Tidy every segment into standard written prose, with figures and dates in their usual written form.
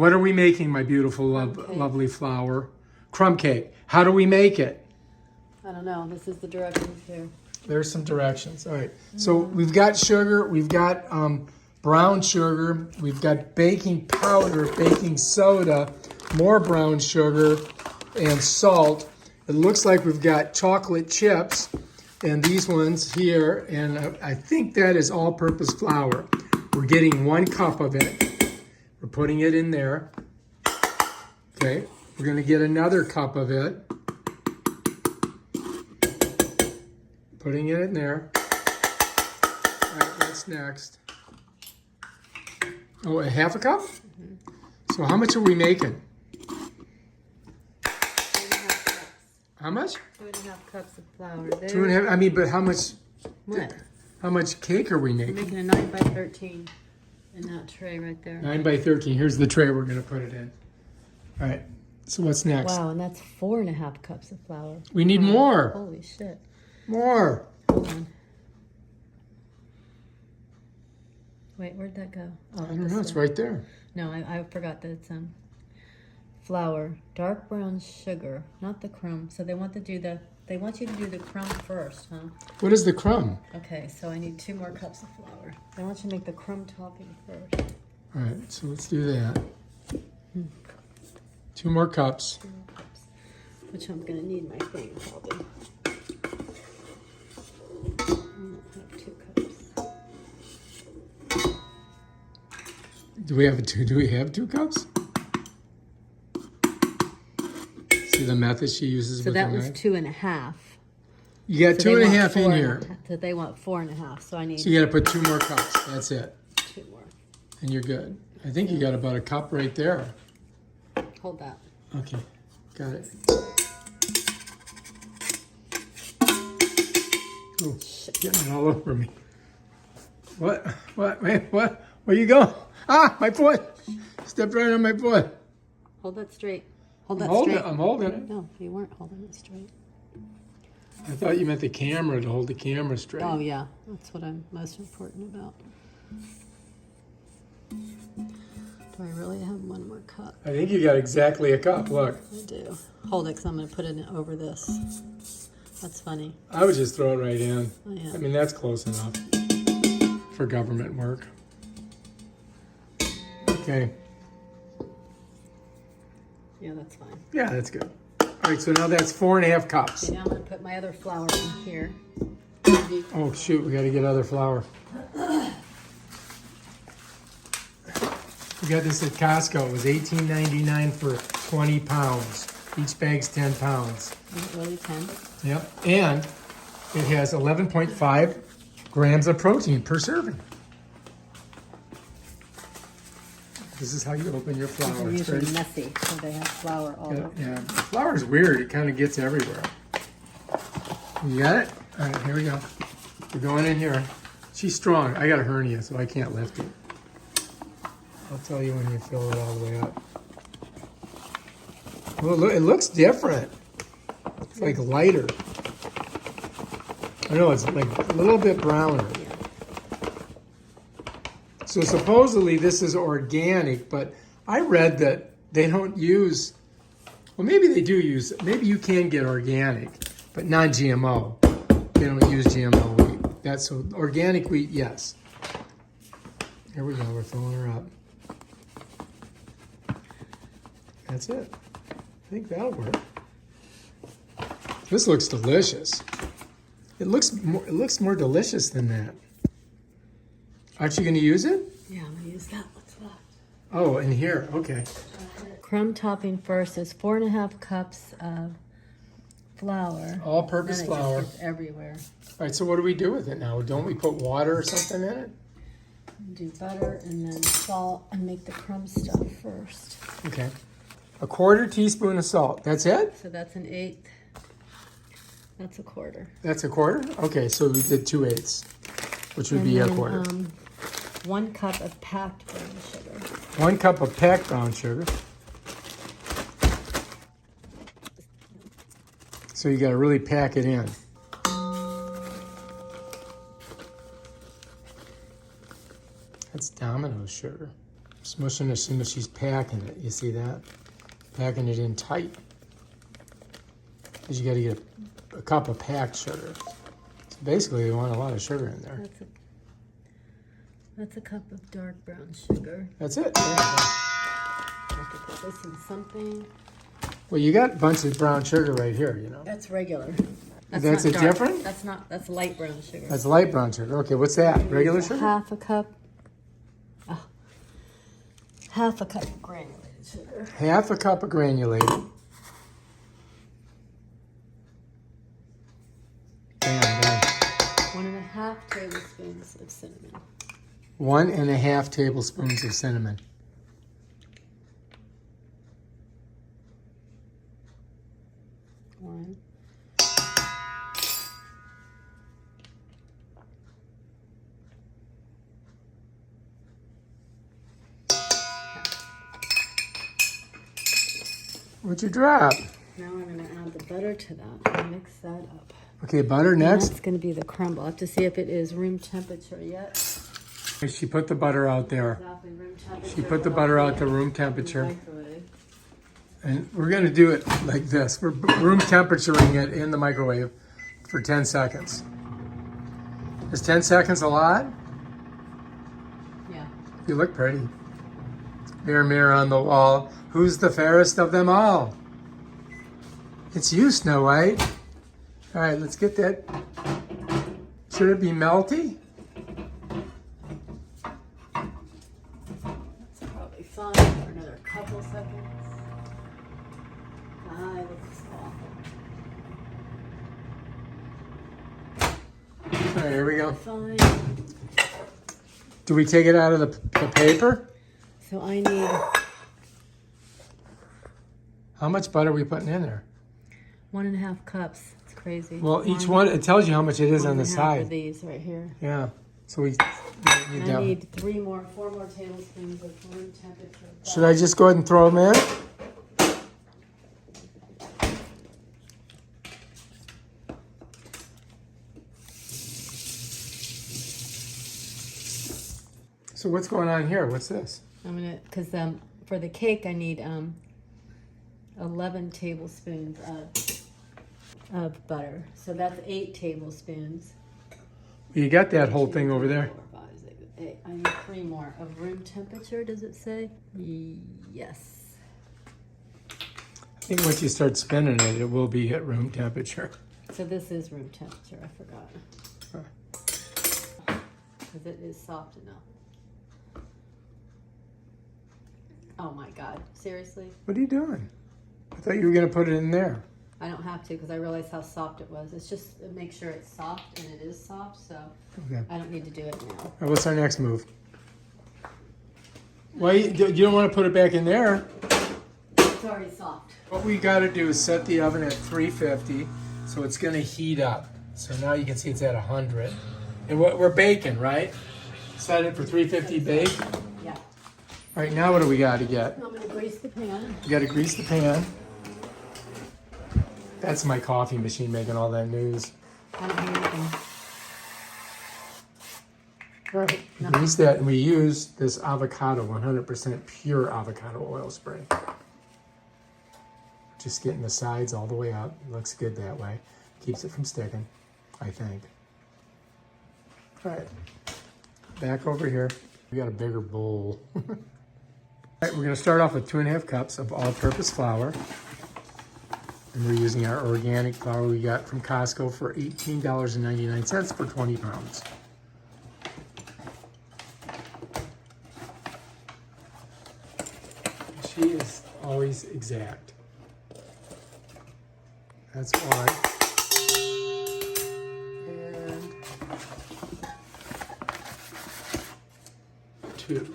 What are we making, my beautiful, lovely flower? Crumb cake. How do we make it? I don't know. This is the directions here. There's some directions. All right. So we've got sugar. We've got brown sugar. We've got baking powder, baking soda, more brown sugar, and salt. It looks like we've got chocolate chips and these ones here. And I think that is all-purpose flour. We're getting 1 cup of it. We're putting it in there. Okay. We're going to get another cup of it. Putting it in there. All right, what's next? Oh, a half a cup? Mm-hmm. So how much are we making? 2.5 cups. How much? 2.5 cups of flour. 2.5. I mean, but how much? What? How much cake are we making? I'm making a 9 by 13 in that tray right there. 9 by 13. Here's the tray we're going to put it in. All right. So what's next? Wow, and that's 4.5 cups of flour. We need more. Holy shit. More. Hold on. Wait, where'd that go? Oh, I don't know. It's right there. No, I forgot that it's flour, dark brown sugar, not the crumb. So they want you to do the crumb first, huh? What is the crumb? Okay, so I need 2 more cups of flour. They want you to make the crumb topping first. All right, so let's do that. 2 more cups. 2 more cups. Which I'm gonna need my thing probably. I have 2 cups. Do we have 2 cups? See the method she uses So with that the was knife? 2.5. You got So 2.5 in here. So they want 4.5. So I need So you got to put 2 more cups. That's it. 2 more. And you're good. I think you got about a cup right there. Hold that. Okay, got it. Oh, getting it all over me. What? Wait, what? Where you go? Ah, my foot. Stepped right on my foot. Hold that straight. Hold that I'm straight. I'm holding it. No, you weren't holding it straight. I thought you meant the camera, to hold the camera straight. Oh yeah, that's what I'm most important about. Do I really have 1 more cup? I think you got exactly a cup. Look. I do. Hold it, because I'm going to put it over this. That's funny. I would just throw it right in. Oh, yeah. I mean, that's close enough for government work. Okay. Yeah, that's fine. Yeah, that's good. All right, so now that's 4.5 cups. Okay, now I'm going to put my other flour in here. Oh, shoot, we got to get other flour. We got this at Costco. It was $18.99 for 20 pounds. Each bag's 10 pounds. Is it really 10? Yep, and it has 11.5 grams of protein per serving. This is how you open your flour. They're It's usually very- messy, so they have flour all over. Yeah, flour is weird. It kind of gets everywhere. You got it? All right, here we go. We're going in here. She's strong. I got a hernia, so I can't lift it. I'll tell you when you fill it all the way up. Well, look, it looks different. It's like lighter. I know, it's like a little bit browner. So supposedly this is organic, but I read that they don't use, well, maybe they do use, maybe you can get organic, but non-GMO. They don't use GMO wheat. That's so organic wheat, yes. Here we go, we're filling her up. That's it. I think that'll work. This looks delicious. It looks more delicious than that. Aren't you going to use it? Yeah, I'm going to use that. What's left? Oh, in here. Okay. Crumb topping first is 4.5 cups of flour. All-purpose Then it flour. just gets everywhere. All right, so what do we do with it now? Don't we put water or something in it? Do butter and then salt and make the crumb stuff first. Okay. 1/4 teaspoon of salt. That's it? So that's 1/8. That's 1/4. That's 1/4? Okay, so we did 2/8, which would be And 1/4. then, 1 cup of packed brown sugar. 1 cup of packed brown sugar. So you got to really pack it in. That's Domino's sugar. Smushing as soon as she's packing it. You see that? Packing it in tight. Because you got to get a cup of packed sugar. So basically, you want a lot of sugar in there. That's a cup of dark brown sugar. That's it. I have to put this in something. Well, you got a bunch of brown sugar right here, you know. That's regular. That's not it dark. different? That's light brown sugar. That's light brown sugar. Okay, what's that? Regular sugar? Half a cup. Oh, half a cup of granulated sugar. Half a cup of granulated. Bam, bam. 1.5 tablespoons of cinnamon. 1.5 tablespoons of cinnamon. One. What'd you drop? Now I'm going to add the butter to that and mix that up. Okay, butter next. That's going to be the crumble. I have to see if it is room temperature yet. She put the butter out there. Exactly, room temperature. She put the butter out to room temperature. Microwave. And we're going to do it like this. We're room temperaturing it in the microwave for 10 seconds. Is 10 seconds a lot? Yeah. You look pretty. Mirror, mirror on the wall. Who's the fairest of them all? It's you, Snow White. All right, let's get that. Should it be melty? That's probably fine for another couple seconds. This is awful. All right, here we go. Fine. Do we take it out of the paper? So I need How much butter are we putting in there? 1.5 cups. It's crazy. Well, each one, it tells you how much it is on the 1.5 side. of these right here. Yeah. So we need And I that. need 4 more tablespoons of room temperature. Should I just go ahead and throw them in? So what's going on here? What's this? I'm gonna, cause for the cake I need 11 tablespoons of butter. So that's 8 tablespoons. You got that whole thing over there. 4, 5, 6, 8. I need 3 more of room temperature. Does it say? Yes. I think once you start spinning it, it will be at room temperature. So this is room temperature. I forgot. Because it is soft enough. Oh my God, seriously? What are you doing? I thought you were going to put it in there. I don't have to because I realized how soft it was. It's just to make sure it's soft, and it is soft, so Okay. I don't need to do it now. All right, what's our next move? Well, you don't want to put it back in there. It's already soft. What we got to do is set the oven at 350, so it's going to heat up. So now you can see it's at 100. And we're baking, right? Set it for 350 bake. Yeah. All right, now what do we got to get? I'm going to grease the pan. You got to grease the pan. That's my coffee machine making all that news. I don't hear anything. All right, No. grease that, and we use this avocado, 100% pure avocado oil spray. Just getting the sides all the way up. It looks good that way. Keeps it from sticking, I think. All right, back over here. We got a bigger bowl. All right, we're gonna start off with 2.5 cups of all-purpose flour. And we're using our organic flour we got from Costco for $18.99 for 20 pounds. She is always exact. That's why. And 2.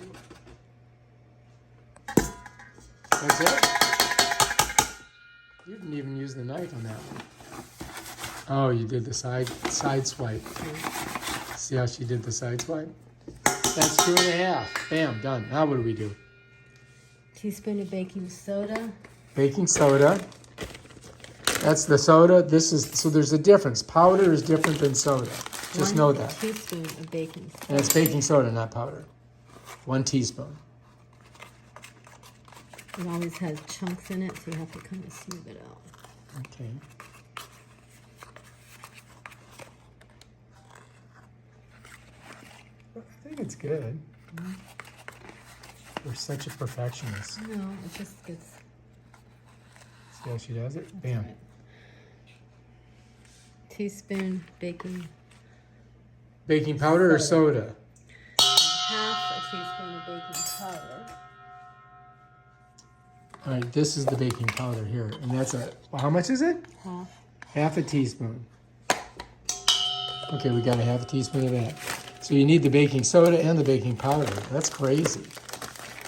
That's it. You didn't even use the knife on that one. Oh, you did the side swipe. See how she did the side swipe? That's 2.5. Bam, done. Now what do we do? Teaspoon of baking soda. Baking soda. That's the soda. This is, so there's a difference. Powder is different than soda. Just know 1 that. teaspoon of baking soda. And it's baking soda, not powder. 1 teaspoon. It always has chunks in it, so you have to kind of smooth it out. Okay. I think it's good. You're such a perfectionist. No, it just gets... See how she does it? Bam. Right. Teaspoon baking, Baking powder or soda? half a teaspoon of baking powder. All right, this is the baking powder here. And that's well, how much is it? Half. Half a teaspoon. Okay, we got a half a teaspoon of that. So you need the baking soda and the baking powder. That's crazy.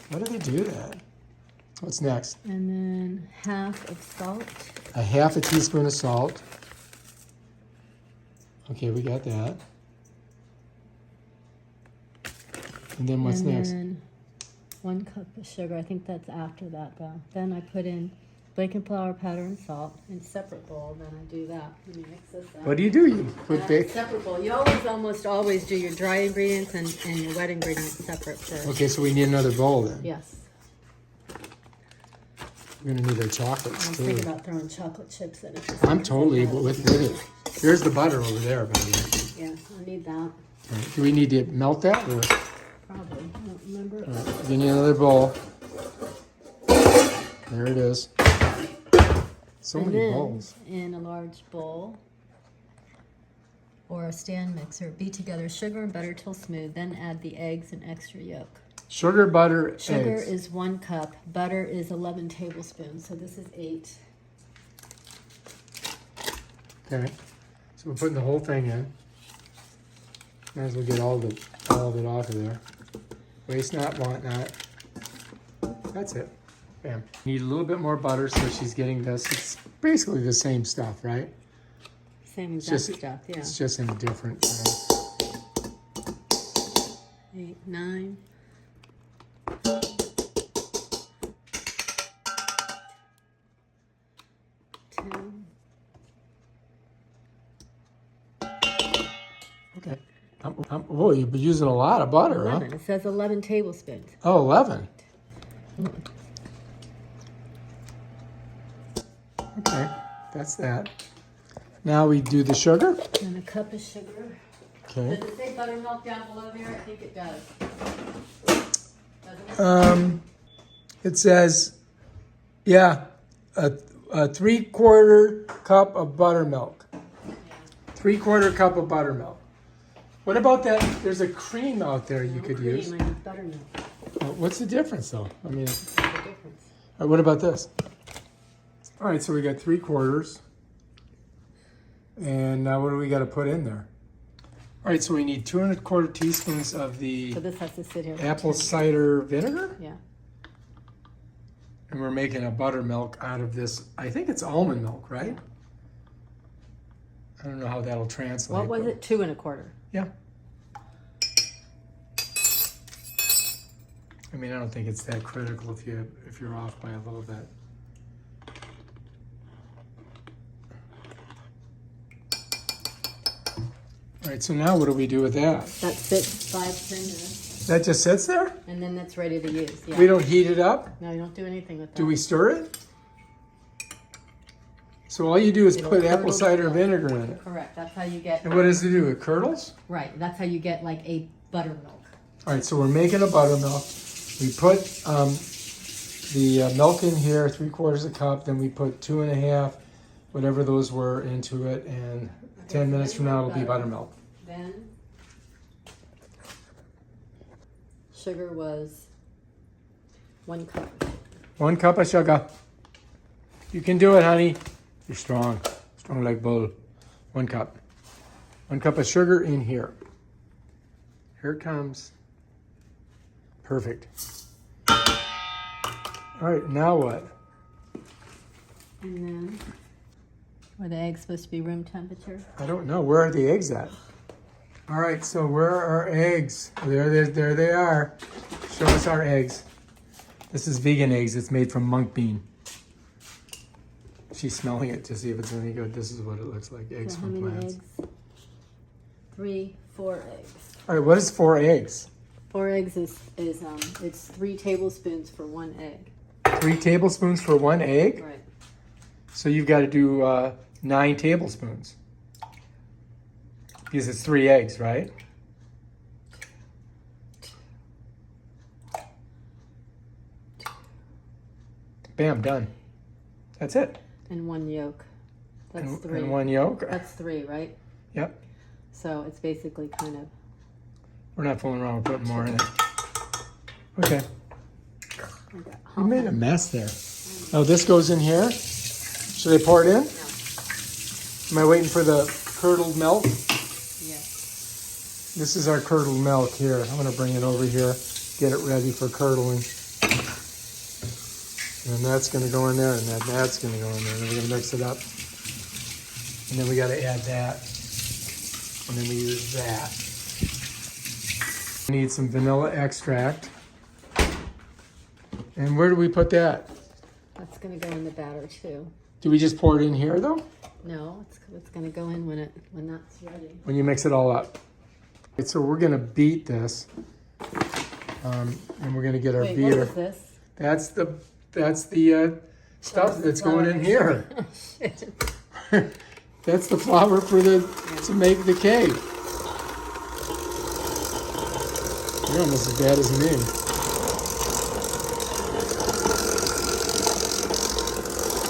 Why do they do that? What's next? And then half of salt. A half a teaspoon of salt. Okay, we got that. And then what's next? And then 1 cup of sugar. I think that's after that though. Then I put in baking flour, powder, and salt in a separate bowl. Then I do that. Let me mix this up. What do? You put Separate bowl. You almost always do your dry ingredients and your wet ingredients separate first. Okay, so we need another bowl then. Yes. We're gonna need our I chocolates was too. thinking about throwing chocolate chips in it. I'm totally with it. There's the butter over there, by the way. Yeah, I need that. All right, do we need to melt that? Or? Probably. I don't remember. All right, we need another bowl. There it is. So And many then, bowls. in a large bowl or a stand mixer, beat together sugar and butter till smooth. Then add the eggs and extra yolk. Sugar, butter, Sugar eggs. is 1 cup. Butter is 11 tablespoons. So this is 8. Okay. So we're putting the whole thing in. Might as well get all of it off of there. Waste not, want not. That's it. Bam. Need a little bit more butter so she's getting this. It's basically the same stuff, right? Same It's exact just, stuff, yeah. It's just in a different. 8, 9. 10. Okay. Oh, you've been using a lot of butter, 11. huh? It says 11 tablespoons. Oh, 11. Okay, that's that. Now we do the sugar. And a cup of sugar. Okay. Does it say buttermilk down below there? I think it does. It says, yeah, a 3/4 cup of buttermilk. 3/4 cup of buttermilk. What about that? There's a cream out there you could use. I need buttermilk. What's the difference, though? I mean, What's the difference? all right, what about this? All right, so we got 3/4. And now what do we got to put in there? All right, so we need 2 1/4 teaspoons of the So this has to sit here. for apple 10 cider vinegar. Yeah. And we're making a buttermilk out of this. I think it's almond milk, right? I don't know how that'll translate. What was but- it? 2 1/4. Yeah. I mean, I don't think it's that critical if you're off by a little bit. All right, so now what do we do with that? That sits 5 to 10 minutes, That just sits there? and then that's ready to use. Yeah. We don't heat it up? No, you don't do anything with that. Do we stir it? So all you do is It'll put apple curdle cider down. vinegar in it. Correct. That's how you get. And what does it do? It curdles? Right. That's how you get like a buttermilk. All right, so we're making a buttermilk. We put the milk in here, 3/4 a cup. Then we put 2 1/2, whatever those were, into it. And 10 minutes from now, it'll be buttermilk. Then sugar was 1 cup. 1 cup of sugar. You can do it, honey. You're strong. Strong like bull. 1 cup. 1 cup of sugar in here. Here it comes. Perfect. All right, now what? And then, were the eggs supposed to be room temperature? I don't know. Where are the eggs at? All right, so where are our eggs? There they are. Show us our eggs. This is vegan eggs. It's made from monk bean. She's smelling it to see if it's any good. This is what it looks like. Eggs So how from many plants. eggs? 3, 4 eggs. All right, what is 4 eggs? 4 eggs is it's 3 tablespoons for 1 egg. 3 tablespoons for 1 egg? Right. So you've got to do 9 tablespoons. Because it's 3 eggs, right? Bam, done. That's it. And 1 yolk. That's 3. And 1 yolk? That's 3, right? Yep. So it's basically kind of... We're not fooling around with putting more in it. Okay. You made a mess there. Oh, this goes in here? Should I pour it in? No. Am I waiting for the curdled milk? Yes. This is our curdled milk here. I'm going to bring it over here, get it ready for curdling. And then that's going to go in there, and then that's going to go in there. And then we're going to mix it up. And then we got to add that. And then we use that. We need some vanilla extract. And where do we put that? That's going to go in the batter too. Do we just pour it in here though? No, it's going to go in when that's ready. When you mix it all up. So we're going to beat this. And we're going to get our Wait, beater. what is this? That's the stuff that's going in here. Oh, shit. That's the flour for to make the cake. You're almost as bad as me.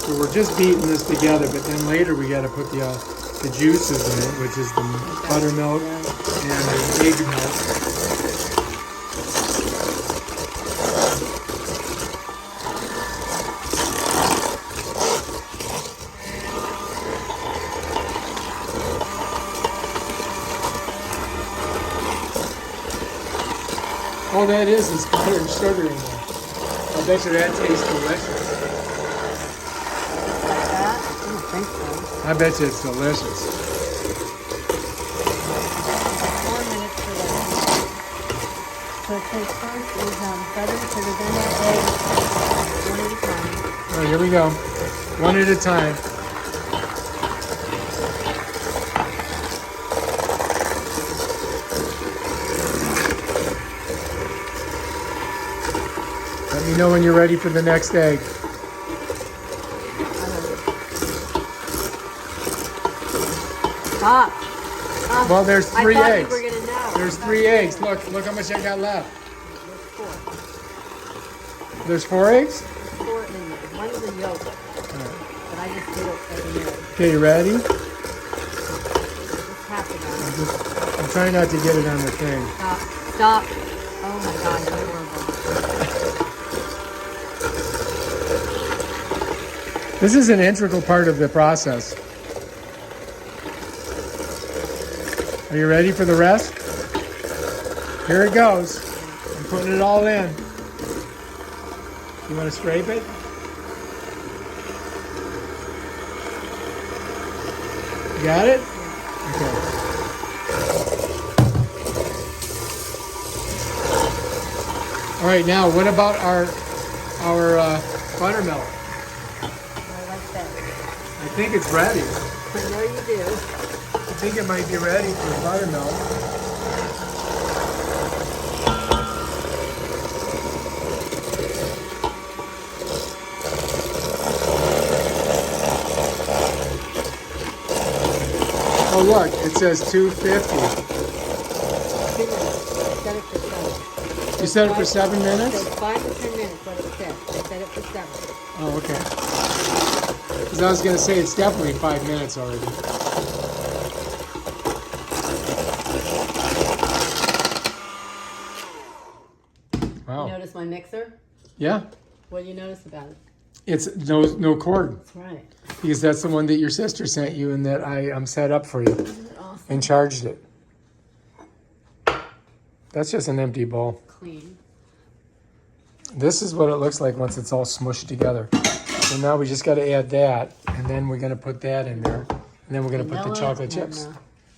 So we're just beating this together, but then later we got to put the juices in it, which is the buttermilk and the egg milk. All that is butter and sugar in there. I bet you that tastes delicious. Like that? I don't think so. I bet you it's delicious. 4 minutes for that. So it says first is butter, sugar, then eggs, 1 at a time. All right, here we go. 1 at a time. Let me know when you're ready for the next egg. Stop. Well, there's 3 I thought eggs. you were gonna know. There's 3 eggs. Look how much I got left. There's 4. There's 4 eggs? 4 in there. 1 is a yolk. But I just did it as an egg. Okay, you ready? Just tap it on. I'm trying not to get it on the thing. Stop. Stop. Oh my God, you're horrible. This is an integral part of the process. Are you ready for the rest? Here it goes. I'm putting it all in. You want to scrape it? You got it? Okay. All right, now what about our buttermilk? I like that. I think it's ready. I know you do. I think it might be ready for buttermilk. Oh look, it says 250. 2 minutes. Set it for 7. You set it for 7 So minutes? it's 5 to 10 minutes, let it sit. I set it for 7. Oh, okay. Because I was going to say it's definitely 5 minutes already. Wow. You notice my mixer? Yeah. What do you notice about it? It's no cord. That's right. Because that's the one that your sister sent you and that I'm set up for you Isn't it awesome? and charged it. That's just an empty bowl. Clean. This is what it looks like once it's all smushed together. So now we just got to add that, and then we're going to put that in there, and then we're going to put the chocolate chips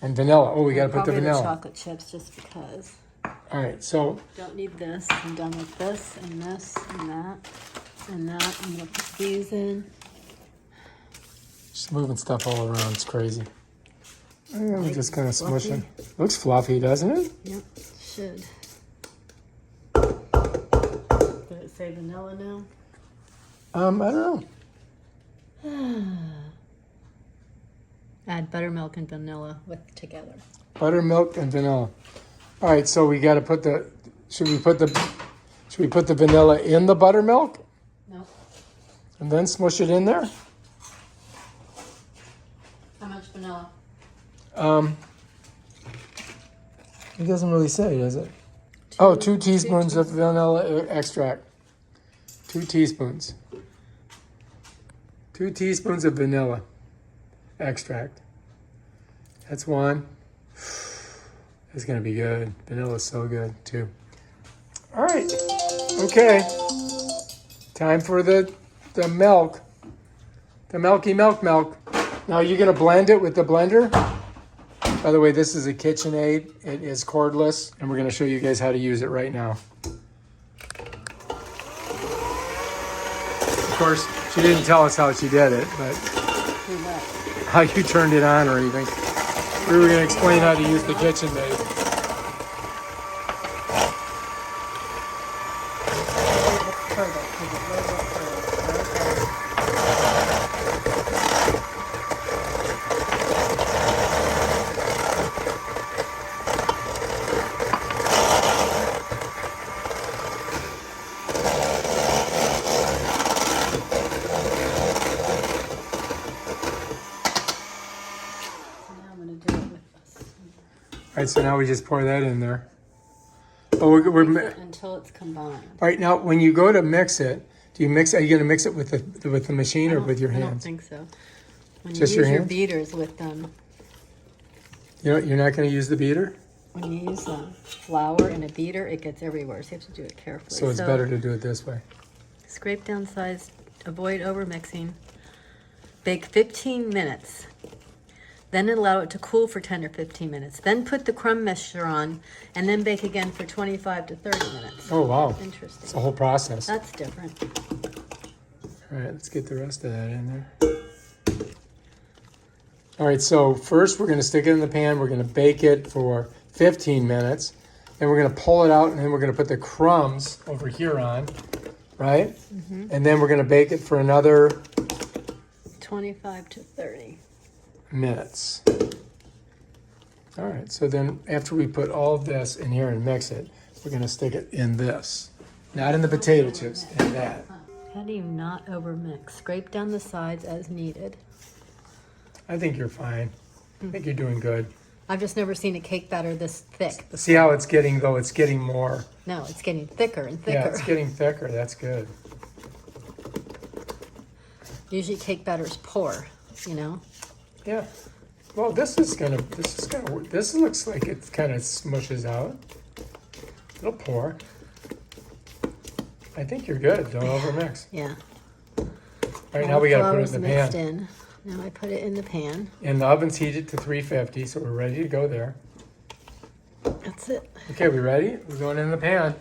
and vanilla. Oh, we got to put the Probably vanilla. chocolate chips just because. All right, so Don't need this. I'm done with this and this and that and that. I'm going to put these in. just moving stuff all around. It's crazy. And we're just kind of Fluffy. smushing. Looks fluffy, doesn't it? Yep, should. Did it say vanilla now? I don't know. Add buttermilk and vanilla together. Buttermilk and vanilla. All right, so we got to put the. Should we put the vanilla in the buttermilk No. and then smush it in there? How much vanilla? It doesn't really say, does it? 2 teaspoons of vanilla extract. 2 teaspoons. 2 teaspoons of vanilla extract. That's 1. It's gonna be good. Vanilla's so good too. All right. Okay. Time for the milk. The milky milk. Now you're gonna blend it with the blender. By the way, this is a KitchenAid. It is cordless, and we're gonna show you guys how to use it right now. Of course, she didn't tell us how she did it, but how you turned it on or anything. We were gonna explain how to use the KitchenAid. All right, so now we just pour that in there. Oh, Until it's combined. All right, now when you go to mix it, do you mix? Are you going to mix it with the machine or with your hands? I don't think so. When Just you your use your hands? beaters with them, You're not going to use the beater, when you use flour in a beater, it gets everywhere. So you have to do it carefully. so it's better to do it this way. Scrape down sides. Avoid over mixing. Bake 15 minutes. Then allow it to cool for 10 or 15 minutes. Then put the crumb mixture on, and then bake again for 25 to 30 minutes. Oh wow! Interesting. It's a whole process. That's different. All right, let's get the rest of that in there. All right, so first we're going to stick it in the pan. We're going to bake it for 15 minutes. Then we're going to pull it out, and then we're going to put the crumbs over here on, right? Mm-hmm. And then we're going to bake it for another 25 to 30 minutes. All right, so then after we put all of this in here and mix it, we're going to stick it in this. Not in the potato chips, in that. How do you not overmix? Scrape down the sides as needed. I think you're fine. I think you're doing good. I've just never seen a cake batter this thick. See how it's getting, though? It's getting more. No, it's getting thicker and thicker. Yeah, it's getting thicker. That's good. Usually cake batters pour, you know? Yeah. Well, this looks like it kind of smushes out. It'll pour. I think you're good. Don't overmix. Yeah. All right, now we got to put it in the pan. In. Now I put it in the pan. And the oven's heated to 350, so we're ready to go there. That's it. Okay, we ready? We're going in the pan.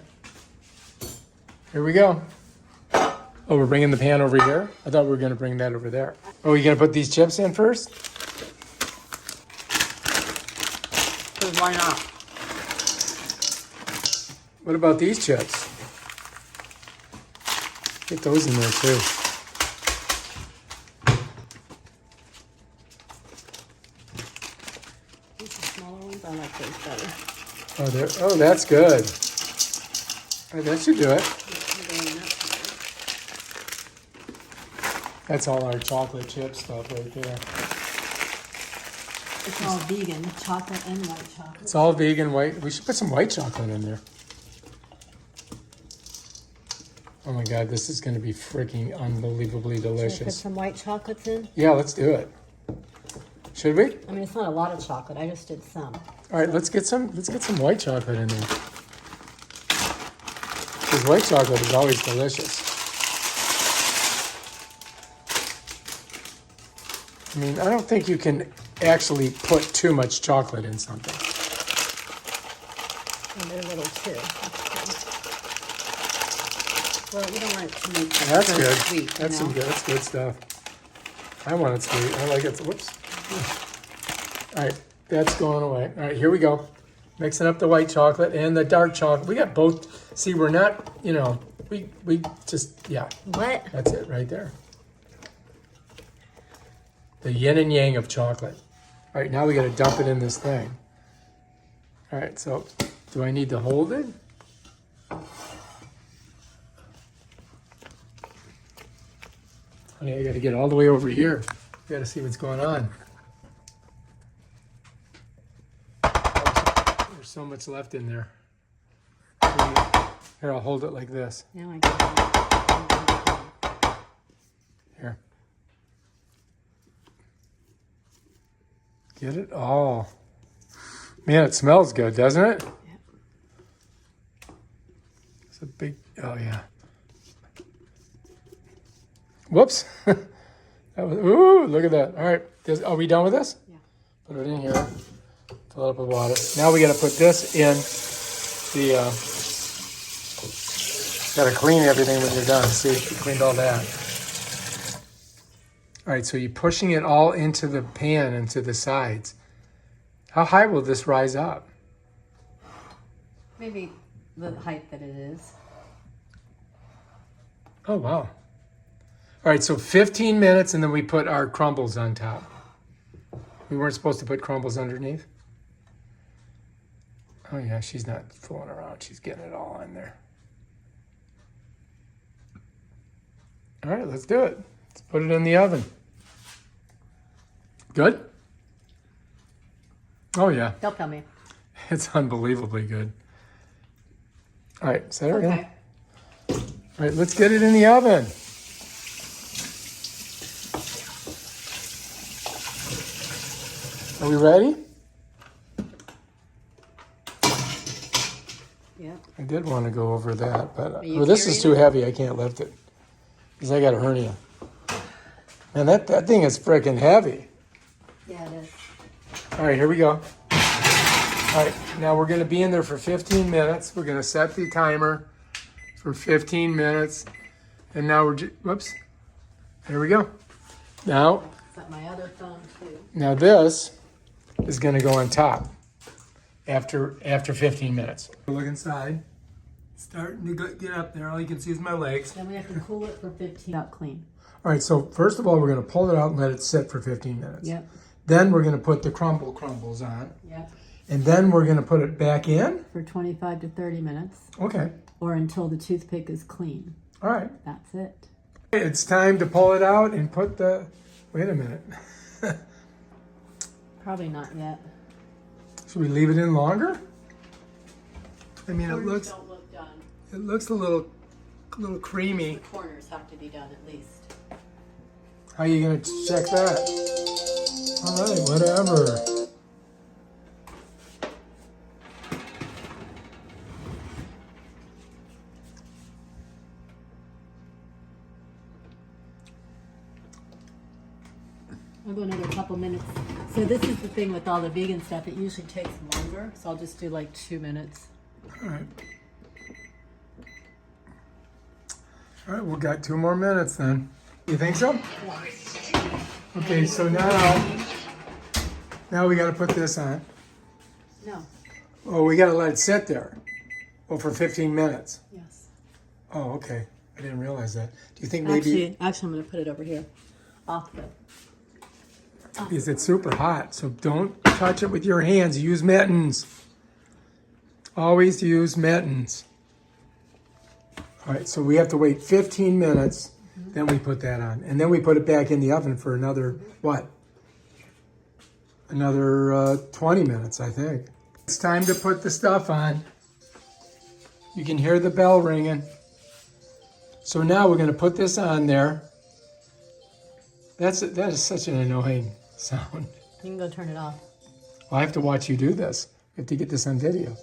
Here we go. Oh, we're bringing the pan over here? I thought we were going to bring that over there. Oh, you going to put these chips in first? Why not? What about these chips? Get those in there too. These are smaller ones. I like those better. Oh, that's good. All right, that should do it. That's all our chocolate chip stuff right there. It's all vegan, chocolate and white chocolate. It's all vegan white. We should put some white chocolate in there. Oh my God, this is going to be freaking unbelievably Should I put delicious. some white chocolates in? Yeah, let's do it. Should we? I mean, it's not a lot of chocolate. I just did some. All right, let's get some white chocolate in there. Because white chocolate is always delicious. I mean, I don't think you can actually put too much chocolate in something. And they're little too. Well, you don't want it to make it That's so good. sweet. That's some good. That's good stuff. I want it sweet. I like it. Whoops. All right, that's going away. All right, here we go. Mixing up the white chocolate and the dark chocolate. We got both. See, we're not, you know, we just, yeah. What? That's it right there. The yin and yang of chocolate. All right, now we got to dump it in this thing. All right, so do I need to hold it? Honey, I got to get all the way over here. Got to see what's going on. There's so much left in there. Here, I'll hold it like this. Now I got it. Here. Get it all. Man, it smells good, doesn't it? Yep. It's a big, oh yeah. Whoops. That was, ooh, look at that. All right, are we done with this? Yeah. Put it in here. Fill it up with water. Now we got to put this in the, got to clean everything when you're done. See, we cleaned all that. All right, so you're pushing it all into the pan, into the sides. How high will this rise up? Maybe the height that it is. Oh, wow. All right, so 15 minutes, and then we put our crumbles on top. We weren't supposed to put crumbles underneath? Oh, yeah, she's not fooling around. She's getting it all in there. All right, let's do it. Let's put it in the oven. Good? Oh, yeah. Don't tell me. It's unbelievably good. All right, set it in. Okay. All right, let's get it in the oven. Are we ready? Yeah. I did want to go over that, but you well, this is too carrying heavy. I can't lift it because I got a hernia. Man, that thing is freaking heavy. Yeah, it is. All right, here we go. All right, now we're going to be in there for 15 minutes. We're going to set the timer for 15 minutes. And now we're whoops. There we go. Now, Set my other phone too. now this is going to go on top after 15 minutes. Look inside. Starting to get up there. All you can see is my legs. Then we have to cool it for 15. Out clean. All right, so first of all, we're going to pull it out and let it sit for 15 minutes. Yep. Then we're going to put the crumbles on. Yep. And then we're going to put it back in. For 25 to 30 minutes. Okay. Or until the toothpick is clean. All right. That's it. It's time to pull it out and put the, wait a minute. Probably not yet. Should we leave it in longer? I mean, Corners it looks don't look done. a little creamy. The corners have to be done at least. How are you going to check that? All right, whatever. I'll go another couple minutes. So this is the thing with all the vegan stuff. It usually takes longer. So I'll just do like 2 minutes. All right. All right, we've got 2 more minutes then. You think so? Okay, so now we got to put this on. No. Oh, we got to let it sit there. Oh, for 15 minutes. Yes. Oh, okay. I didn't realize that. Do you think maybe... Actually, I'm going to put it over here. Off the... Because it's super hot, so don't touch it with your hands. Use mittens. Always use mittens. All right, so we have to wait 15 minutes, then we put that on. And then we put it back in the oven for another, what? Another 20 minutes, I think. It's time to put the stuff on. You can hear the bell ringing. So now we're going to put this on there. That is such an annoying sound. You can go turn it off. Well, I have to watch you do this. We have to get this on video.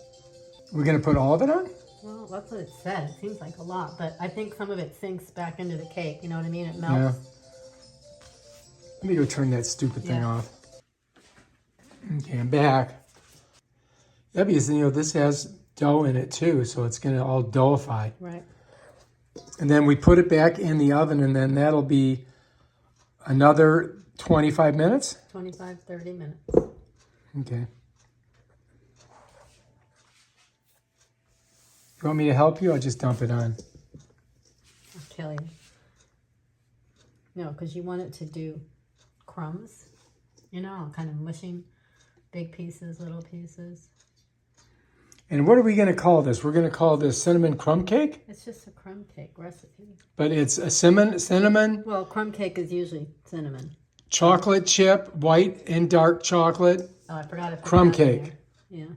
We're going to put all of it on? Well, that's what it said. It seems like a lot, but I think some of it sinks back into the cake. You know what I mean? It Yeah. melts. Let me go turn that stupid thing Yeah. off. Okay, I'm back. Yeah, because, this has dough in it too, so it's going to all doughify. Right. And then we put it back in the oven, and then that'll be another 25 minutes? 25, 30 minutes. Okay. You want me to help you? I'll just dump it on. I'll kill you. No, because you want it to do crumbs. You know, kind of mushing big pieces, little pieces. And what are we going to call this? We're going to call this cinnamon crumb cake? It's just a crumb cake recipe. But it's a cinnamon, Well, crumb cake is usually cinnamon. chocolate chip, white and dark chocolate, Oh, I forgot to put crumb that in cake. there. Yeah.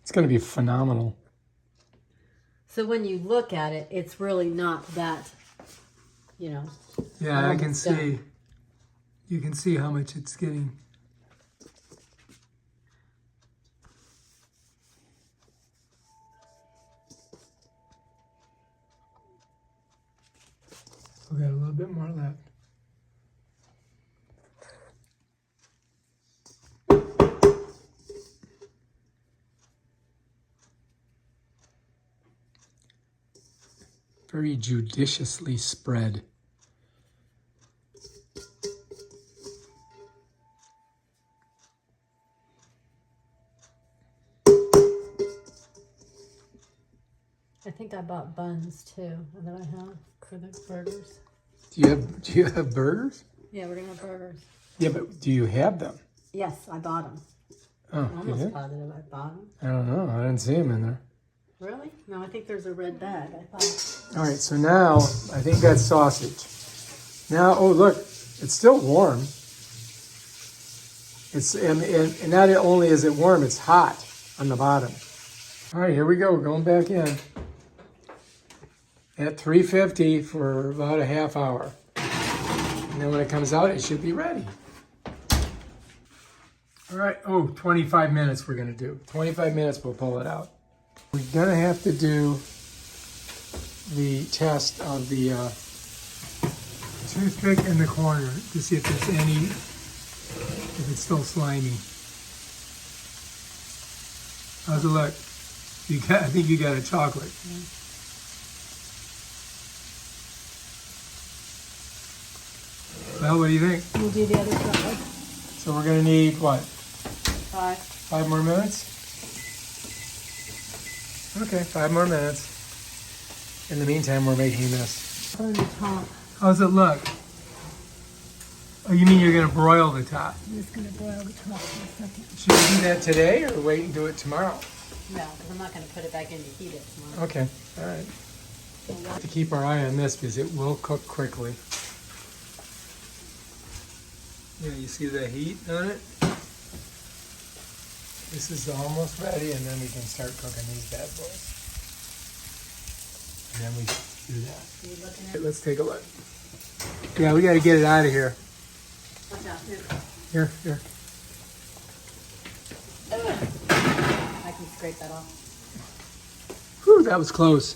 It's going to be phenomenal. So when you look at it, it's really not that, you know. Yeah, I can almost done. see. You can see how much it's getting. We got a little bit more left. Very judiciously spread. I think I bought buns too that I have for the burgers. Do you have burgers? Yeah, we're gonna have burgers. Yeah, but do you have them? Yes, I bought them. Oh, I'm you almost did? positive I bought them. I don't know. I didn't see them in there. Really? No, I think there's a red bag. I thought. All right, so now I think that's sausage. Now, oh look, it's still warm. It's and not only is it warm, it's hot on the bottom. All right, here we go. We're going back in at 350 for about a half hour, and then when it comes out, it should be ready. All right. Oh, 25 minutes we're gonna do. 25 minutes, we'll pull it out. We're gonna have to do the test of the toothpick in the corner to see if there's any, if it's still slimy. How's it look? I think you got a chocolate. Well, what do you think? We'll do the other side. So we're gonna need what? 5. 5 more minutes? Okay, 5 more minutes. In the meantime, we're making this. On the top. How's it look? Oh, you mean you're gonna broil the top? I'm just gonna broil the top for a second. Should we do that today or wait and do it tomorrow? No, because I'm not gonna put it back in to heat it tomorrow. Okay, all right. Have to keep our eye on this because it will cook quickly. Yeah, you see the heat on it? This is almost ready, and then we can start cooking these bad boys. And then we do that. Are you looking Okay, at? let's take a look. Yeah, we got to get it out of here. Watch out. Here, here. I can scrape that off. Whew, that was close.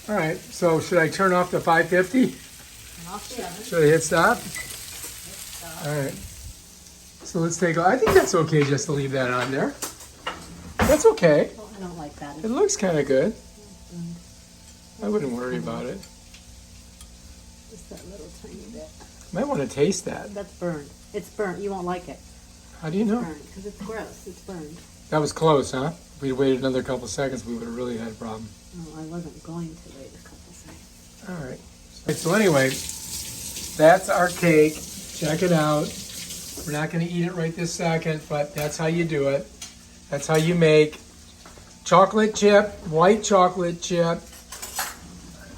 All right, so should I turn off the 550? And off the oven. Should I hit stop? All right. So let's take. I think that's okay just to leave that on there. That's okay. Well, I don't like that. It looks kind of good. I wouldn't worry about it. Just that little tiny bit. Might want to taste that. That's burned. It's burnt. You won't like it. How do you know? Burnt because it's gross. It's burned. That was close, huh? If we'd waited another couple seconds, we would have really had a problem. No, I wasn't going to wait a couple seconds. All right. So anyway, that's our cake. Check it out. We're not going to eat it right this second, but that's how you do it. That's how you make chocolate chip, white chocolate chip,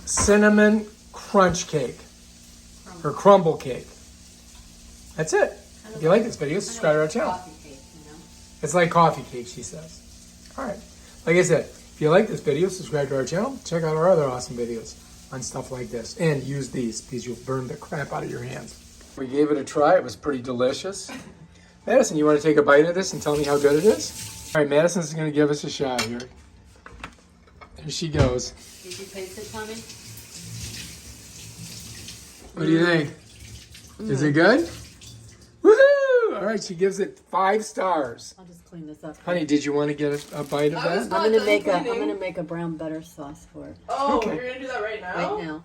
cinnamon crunch cake, or crumble cake. That's it. If you like this video, subscribe to our channel. Coffee cake, you know? It's like coffee cake, she says. All right. Like I said, if you like this video, subscribe to our channel. Check out our other awesome videos on stuff like this. And use these because you'll burn the crap out of your hands. We gave it a try. It was pretty delicious. Madison, you want to take a bite of this and tell me how good it is? All right, Madison's going to give us a shot here. There she goes. Did you taste it, Tommy? What do you think? Is it good? Woohoo! All right, she gives it 5 stars. I'll just clean this up. Honey, did you want to get a bite of I was that? not I'm gonna done make cleaning. a brown butter sauce for it Oh, Okay. you're gonna do that right now? right now.